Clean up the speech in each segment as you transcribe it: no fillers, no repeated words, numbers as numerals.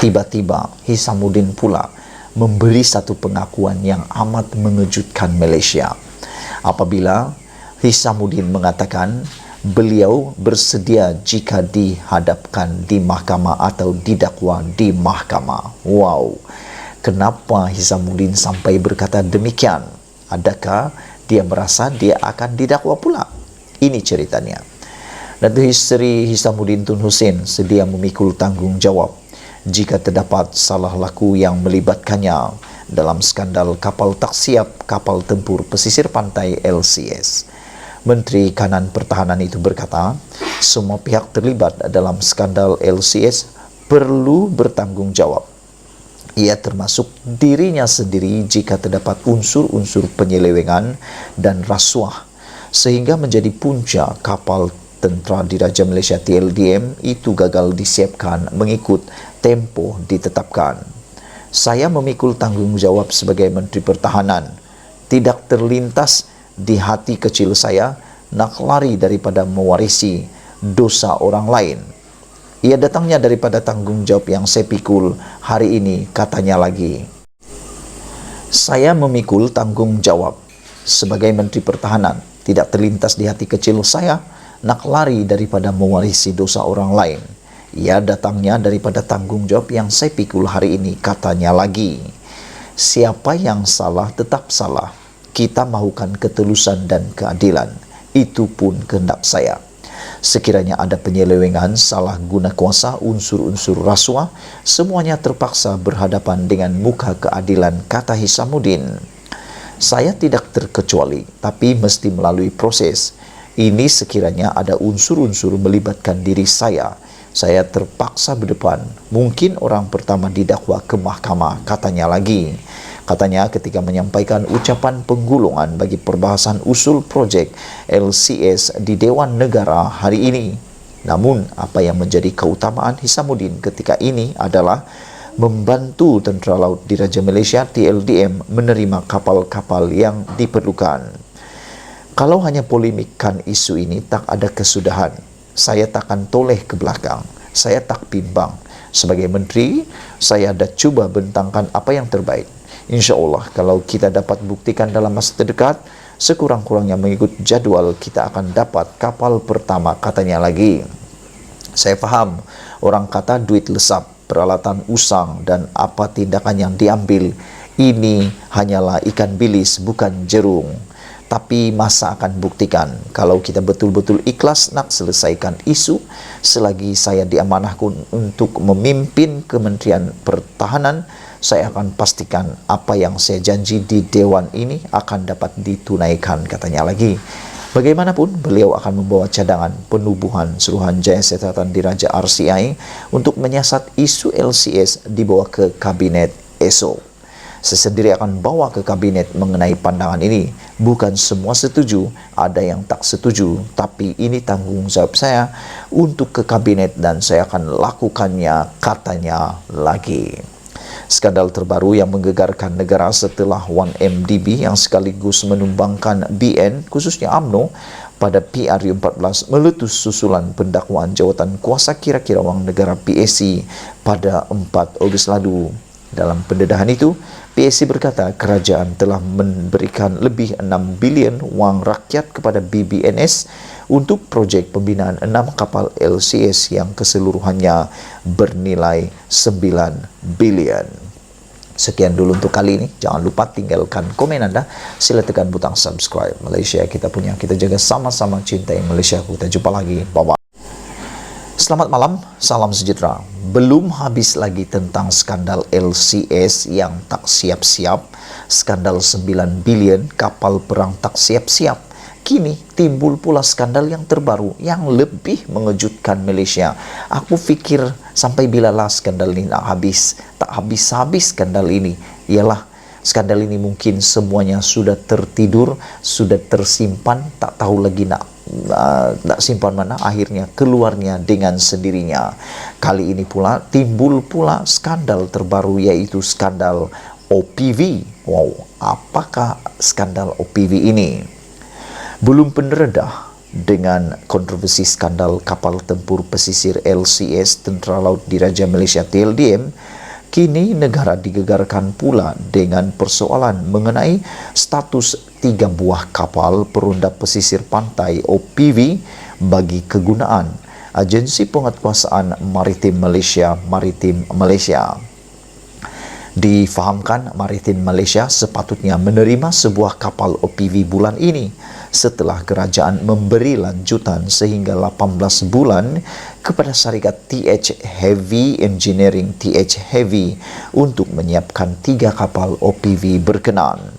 Tiba-tiba Hisamuddin pula memberi satu pengakuan yang amat mengejutkan Malaysia. Apabila Hisamuddin mengatakan beliau bersedia jika dihadapkan di mahkamah atau didakwa di mahkamah. Wow, kenapa Hisamuddin sampai berkata demikian? Adakah dia merasa dia akan didakwa pula? Ini ceritanya. Datuk Seri Hisamuddin Tun Hussein sedia memikul tanggung jawab jika terdapat salah laku yang melibatkannya dalam skandal kapal taksiap kapal tempur pesisir pantai LCS. Menteri Kanan Pertahanan itu berkata, semua pihak terlibat dalam skandal LCS perlu bertanggung jawab. Ia termasuk dirinya sendiri jika terdapat unsur-unsur penyelewengan dan rasuah sehingga menjadi punca kapal Tentera Diraja Malaysia TLDM itu gagal disiapkan mengikut tempoh ditetapkan. Saya memikul tanggung jawab sebagai Menteri Pertahanan. Tidak terlintas di hati kecil saya nak lari daripada mewarisi dosa orang lain. Ia datangnya daripada tanggung jawab yang saya pikul hari ini, katanya lagi. Saya memikul tanggung jawab sebagai Menteri Pertahanan. Tidak terlintas di hati kecil saya nak lari daripada mewarisi dosa orang lain. Ia datangnya daripada tanggung jawab yang saya pikul hari ini, katanya lagi. Siapa yang salah tetap salah. Kita mahukan ketulusan dan keadilan. Itu pun kehendak saya. Sekiranya ada penyelewengan, salah guna kuasa, unsur-unsur rasuah, semuanya terpaksa berhadapan dengan muka keadilan, kata Hisamuddin. Saya tidak terkecuali, tapi mesti melalui proses. Ini sekiranya ada unsur-unsur melibatkan diri saya terpaksa berdepan. Mungkin orang pertama didakwa ke mahkamah, katanya lagi. Katanya ketika menyampaikan ucapan penggulungan bagi perbahasan usul projek LCS di Dewan Negara hari ini. Namun, apa yang menjadi keutamaan Hisamuddin ketika ini adalah membantu Tentera Laut Diraja Malaysia TLDM menerima kapal-kapal yang diperlukan. Kalau hanya polemikkan isu ini, tak ada kesudahan. Saya takkan toleh ke belakang. Saya tak bimbang. Sebagai menteri, saya dah cuba bentangkan apa yang terbaik. InsyaAllah, kalau kita dapat buktikan dalam masa terdekat, sekurang-kurangnya mengikut jadual, kita akan dapat kapal pertama, katanya lagi. Saya faham, orang kata duit lesap, peralatan usang, dan apa tindakan yang diambil. Ini hanyalah ikan bilis, bukan jerung. Tapi masa akan buktikan kalau kita betul-betul ikhlas nak selesaikan isu. Selagi saya diamanahkan untuk memimpin Kementerian Pertahanan, saya akan pastikan apa yang saya janji di Dewan ini akan dapat ditunaikan, katanya lagi. Bagaimanapun, beliau akan membawa cadangan penubuhan Suruhanjaya Siasatan Diraja RCI untuk menyiasat isu LCS dibawa ke Kabinet esok. Saya sendiri akan bawa ke kabinet mengenai pandangan ini. Bukan semua setuju, ada yang tak setuju. Tapi ini tanggung jawab saya untuk ke kabinet dan saya akan lakukannya, katanya lagi. Skandal terbaru yang menggegarkan negara setelah 1MDB yang sekaligus menumbangkan BN, khususnya UMNO, pada PRU14 meletus susulan pendakwaan jawatan kuasa kira-kira wang negara PAC pada 4 Ogos lalu. Dalam pendedahan itu, PAC berkata kerajaan telah memberikan lebih 6 bilion wang rakyat kepada BBNS untuk projek pembinaan 6 kapal LCS yang keseluruhannya bernilai 9 bilion. Sekian dulu untuk kali ini. Jangan lupa tinggalkan komen Anda. Sila tekan butang subscribe. Malaysia kita punya. Kita jaga sama-sama, cintai Malaysia. Kita jumpa lagi. Bye-bye. Selamat malam, salam sejahtera. Belum habis lagi tentang skandal LCS yang tak siap-siap, skandal 9 bilion kapal perang tak siap-siap. Kini timbul pula skandal yang terbaru yang lebih mengejutkan Malaysia. Aku fikir sampai bilalah skandal ini nak habis. Tak habis-habis skandal ini. Ialah skandal ini mungkin semuanya sudah tertidur, sudah tersimpan, tak tahu lagi nak simpan mana, akhirnya keluarnya dengan sendirinya. Kali ini pula timbul pula skandal terbaru, yaitu skandal OPV. Wow, apakah skandal OPV ini? Belum peneredah, dengan kontroversi skandal kapal tempur pesisir LCS Tentera Laut Diraja Malaysia TLDM, kini negara digegarkan pula dengan persoalan mengenai status 3 buah kapal perunda pesisir pantai OPV bagi kegunaan Agensi Penguatkuasaan Maritim Malaysia Maritim Malaysia. Difahamkan Maritim Malaysia sepatutnya menerima sebuah kapal OPV bulan ini setelah kerajaan memberi lanjutan sehingga 18 bulan kepada syarikat TH Heavy Engineering TH Heavy untuk menyiapkan 3 kapal OPV berkenaan.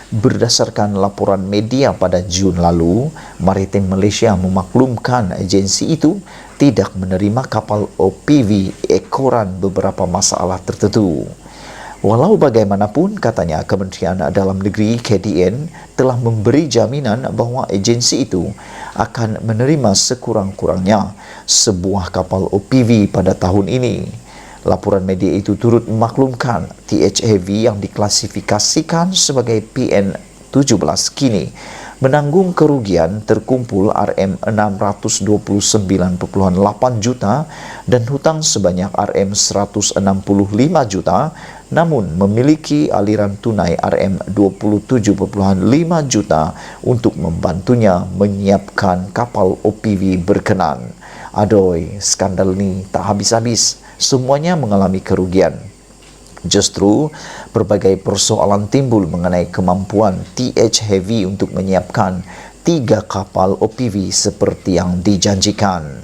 Berdasarkan laporan media pada Jun lalu, Maritim Malaysia memaklumkan agensi itu tidak menerima kapal OPV ekoran beberapa masalah tertentu. Walau bagaimanapun, katanya Kementerian Dalam Negeri KDN telah memberi jaminan bahawa agensi itu akan menerima sekurang-kurangnya sebuah kapal OPV pada tahun ini. Laporan media itu turut memaklumkan TH Heavy yang diklasifikasikan sebagai PN17 kini menanggung kerugian terkumpul RM629.8 juta dan hutang sebanyak RM165 juta, namun memiliki aliran tunai RM27.5 juta untuk membantunya menyiapkan kapal OPV berkenan. Aduh, skandal ni tak habis-habis. Semuanya mengalami kerugian. Justru, berbagai persoalan timbul mengenai kemampuan TH Heavy untuk menyiapkan 3 kapal OPV seperti yang dijanjikan.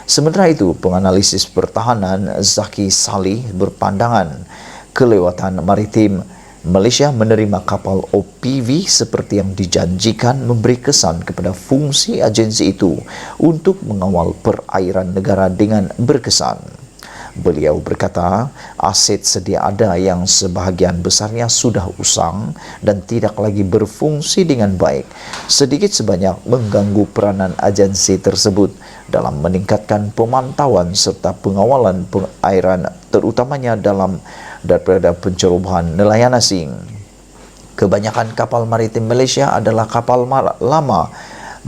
Sementara itu, penganalisis pertahanan Zaki Salih berpandangan kelewatan maritim Malaysia menerima kapal OPV seperti yang dijanjikan memberi kesan kepada fungsi agensi itu untuk mengawal perairan negara dengan berkesan. Beliau berkata, aset sedia ada yang sebahagian besarnya sudah usang dan tidak lagi berfungsi dengan baik, sedikit sebanyak mengganggu peranan agensi tersebut dalam meningkatkan pemantauan serta pengawalan perairan, terutamanya daripada pencerobohan nelayan asing. Kebanyakan kapal maritim Malaysia adalah kapal lama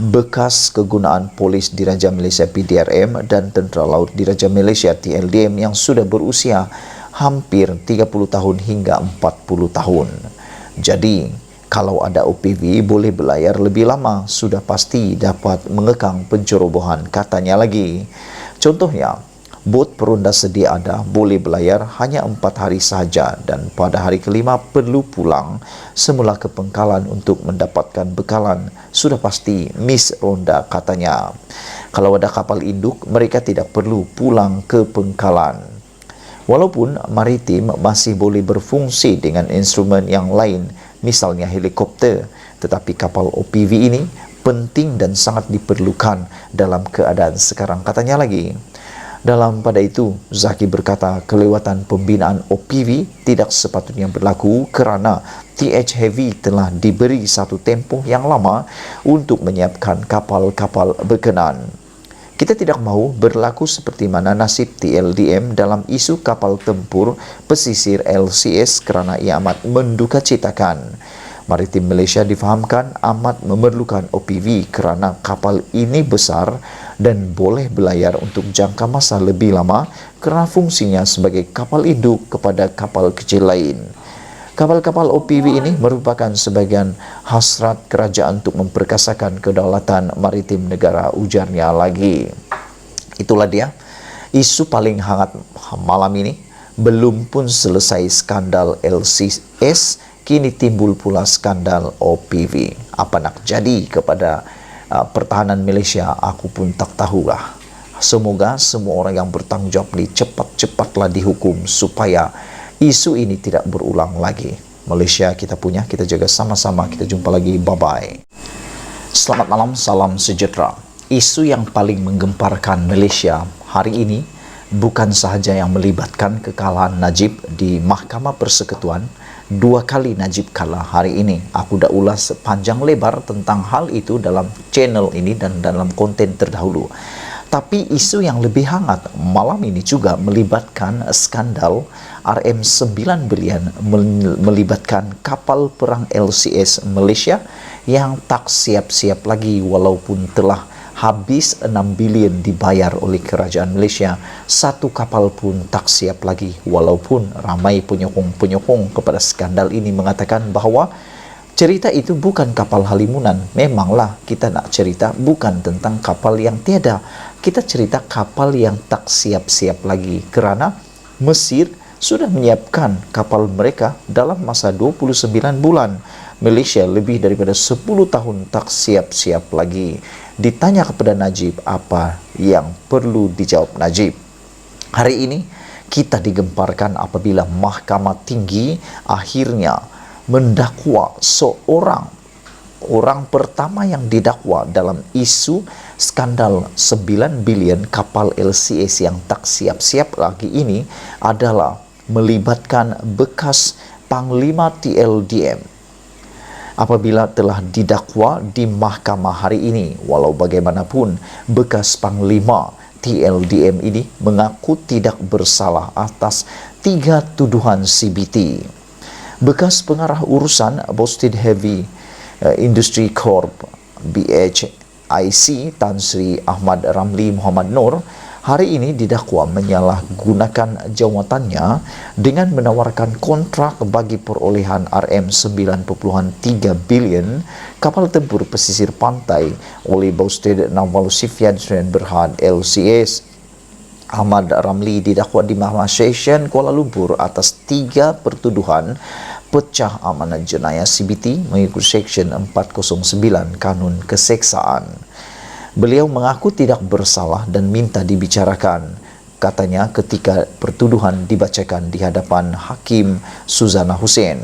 bekas kegunaan Polis Diraja Malaysia PDRM dan Tentera Laut Diraja Malaysia TLDM yang sudah berusia hampir 30 tahun hingga 40 tahun. Jadi, kalau ada OPV boleh berlayar lebih lama, sudah pasti dapat mengekang pencerobohan, katanya lagi. Contohnya, bot perunda sedia ada boleh berlayar hanya 4 hari sahaja dan pada hari kelima perlu pulang semula ke pangkalan untuk mendapatkan bekalan. Sudah pasti miss ronda, katanya. Kalau ada kapal induk, mereka tidak perlu pulang ke pangkalan. Walaupun maritim masih boleh berfungsi dengan instrumen yang lain, misalnya helikopter, tetapi kapal OPV ini penting dan sangat diperlukan dalam keadaan sekarang, katanya lagi. Dalam pada itu, Zaki berkata kelewatan pembinaan OPV tidak sepatutnya berlaku kerana TH Heavy telah diberi satu tempoh yang lama untuk menyiapkan kapal-kapal berkenan. Kita tidak mahu berlaku seperti mana nasib TLDM dalam isu kapal tempur pesisir LCS kerana ia amat mendukacitakan. Maritim Malaysia difahamkan amat memerlukan OPV kerana kapal ini besar dan boleh berlayar untuk jangka masa lebih lama kerana fungsinya sebagai kapal induk kepada kapal kecil lain. Kapal-kapal OPV ini merupakan sebagian hasrat kerajaan untuk memperkasakan kedaulatan maritim negara, ujarnya lagi. Itulah dia isu paling hangat malam ini. Belum pun selesai skandal LCS, kini timbul pula skandal OPV. Apa nak jadi kepada pertahanan Malaysia, aku pun tak tahulah. Semoga semua orang yang bertanggungjawab ni cepat-cepatlah dihukum supaya isu ini tidak berulang lagi. Malaysia kita punya, kita jaga sama-sama. Kita jumpa lagi, bye-bye. Selamat malam, salam sejahtera. Isu yang paling menggemparkan Malaysia hari ini bukan sahaja yang melibatkan kekalahan Najib di Mahkamah Persekutuan. 2 kali Najib kalah hari ini. Aku dah ulas panjang lebar tentang hal itu dalam channel ini dan dalam konten terdahulu. Tapi isu yang lebih hangat malam ini juga melibatkan skandal RM9 bilion melibatkan kapal perang LCS Malaysia yang tak siap-siap lagi walaupun telah habis 6 bilion dibayar oleh kerajaan Malaysia. Satu kapal pun tak siap lagi walaupun ramai penyokong-penyokong kepada skandal ini mengatakan bahawa cerita itu bukan kapal halimunan. Memanglah kita nak cerita bukan tentang kapal yang tiada. Kita cerita kapal yang tak siap-siap lagi kerana Mesir sudah menyiapkan kapal mereka dalam masa 29 bulan. Malaysia lebih daripada 10 tahun tak siap-siap lagi. Ditanya kepada Najib apa yang perlu dijawab Najib. Hari ini kita digemparkan apabila Mahkamah Tinggi akhirnya mendakwa orang pertama yang didakwa dalam isu skandal 9 bilion kapal LCS yang tak siap-siap lagi ini adalah melibatkan bekas Panglima TLDM. Apabila telah didakwa di mahkamah hari ini, walau bagaimanapun bekas Panglima TLDM ini mengaku tidak bersalah atas 3 tuduhan CBT. Bekas pengarah urusan Boston Heavy Industry Corp BHIC Tan Sri Ahmad Ramli Muhammad Noor hari ini didakwa menyalahgunakan jawatannya dengan menawarkan kontrak bagi perolehan RM9.3 bilion kapal tempur pesisir pantai oleh Boston Naval Shipyard Sdn Bhd LCS. Ahmad Ramli didakwa di Mahkamah Session Kuala Lumpur atas 3 pertuduhan pecah amanah jenayah CBT mengikut Seksyen 409 Kanun Keseksaan. Beliau mengaku tidak bersalah dan minta dibicarakan. Katanya ketika pertuduhan dibacakan di hadapan Hakim Suzana Hussein.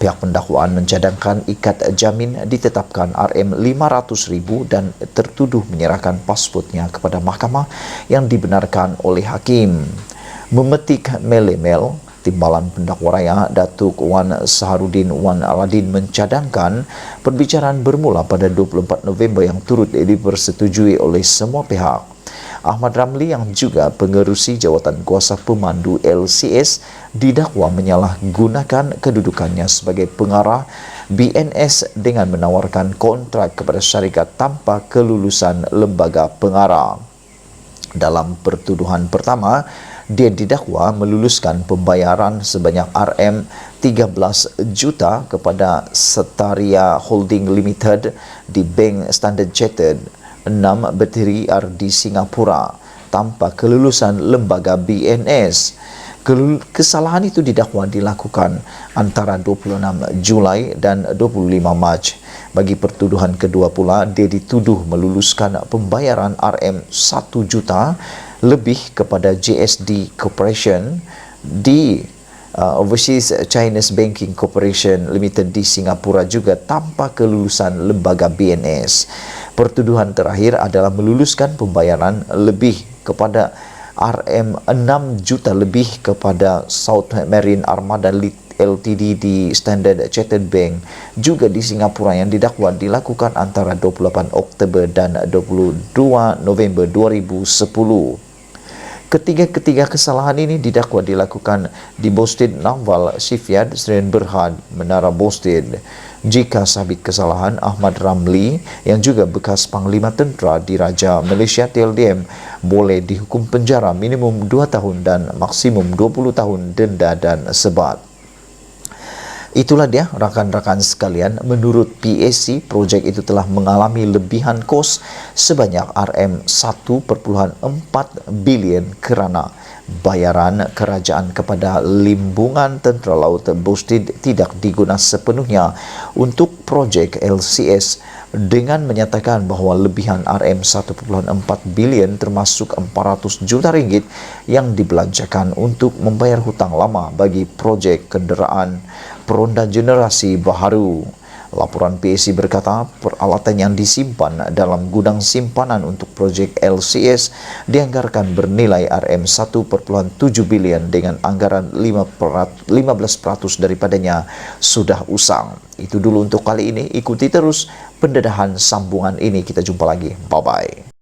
Pihak pendakwaan mencadangkan ikat jamin ditetapkan RM500,000 dan tertuduh menyerahkan pasportnya kepada mahkamah yang dibenarkan oleh hakim. Memetik melemel, Timbalan Pendakwa Raya Datuk Wan Saharudin Wan Aladin mencadangkan perbicaraan bermula pada 24 November yang turut dipersetujui oleh semua pihak. Ahmad Ramli yang juga pengerusi jawatan kuasa pemandu LCS didakwa menyalahgunakan kedudukannya sebagai pengarah BNS dengan menawarkan kontrak kepada syarikat tanpa kelulusan lembaga pengarah. Dalam pertuduhan pertama, dia didakwa meluluskan pembayaran sebanyak RM13 juta kepada Setaria Holding Limited di Bank Standard Chartered 6 Bateri di Singapura tanpa kelulusan lembaga BNS. Kesalahan itu didakwa dilakukan antara 26 Julai dan 25 Mac. Bagi pertuduhan kedua pula, dia dituduh meluluskan pembayaran RM1 juta lebih kepada JSD Corporation di Overseas Chinese Banking Corporation Limited di Singapura juga tanpa kelulusan lembaga BNS. Pertuduhan terakhir adalah meluluskan pembayaran lebih kepada RM6 juta lebih kepada South Marine Armada Ltd di Standard Chartered Bank juga di Singapura yang didakwa dilakukan antara 28 Oktober dan 22 November 2010. Ketiga kesalahan ini didakwa dilakukan di Boston Naval Shipyard Sdn Bhd Menara Boston. Jika sabit kesalahan, Ahmad Ramli yang juga bekas Panglima Tentera Diraja Malaysia TLDM boleh dihukum penjara minimum 2 tahun dan maksimum 20 tahun denda dan sebat. Itulah dia rakan-rakan sekalian, menurut PAC, projek itu telah mengalami lebihan kos sebanyak RM1.4 bilion kerana bayaran kerajaan kepada limbungan Tentera Laut Boston tidak digunakan sepenuhnya untuk projek LCS dengan menyatakan bahawa lebihan RM1.4 bilion termasuk 400 juta ringgit yang dibelanjakan untuk membayar hutang lama bagi projek kenderaan peronda generasi baharu. Laporan PAC berkata peralatan yang disimpan dalam gudang simpanan untuk projek LCS dianggarkan bernilai RM1.7 bilion dengan anggaran 15% daripadanya sudah usang. Itu dulu untuk kali ini. Ikuti terus pendedahan sambungan ini. Kita jumpa lagi. Bye-bye.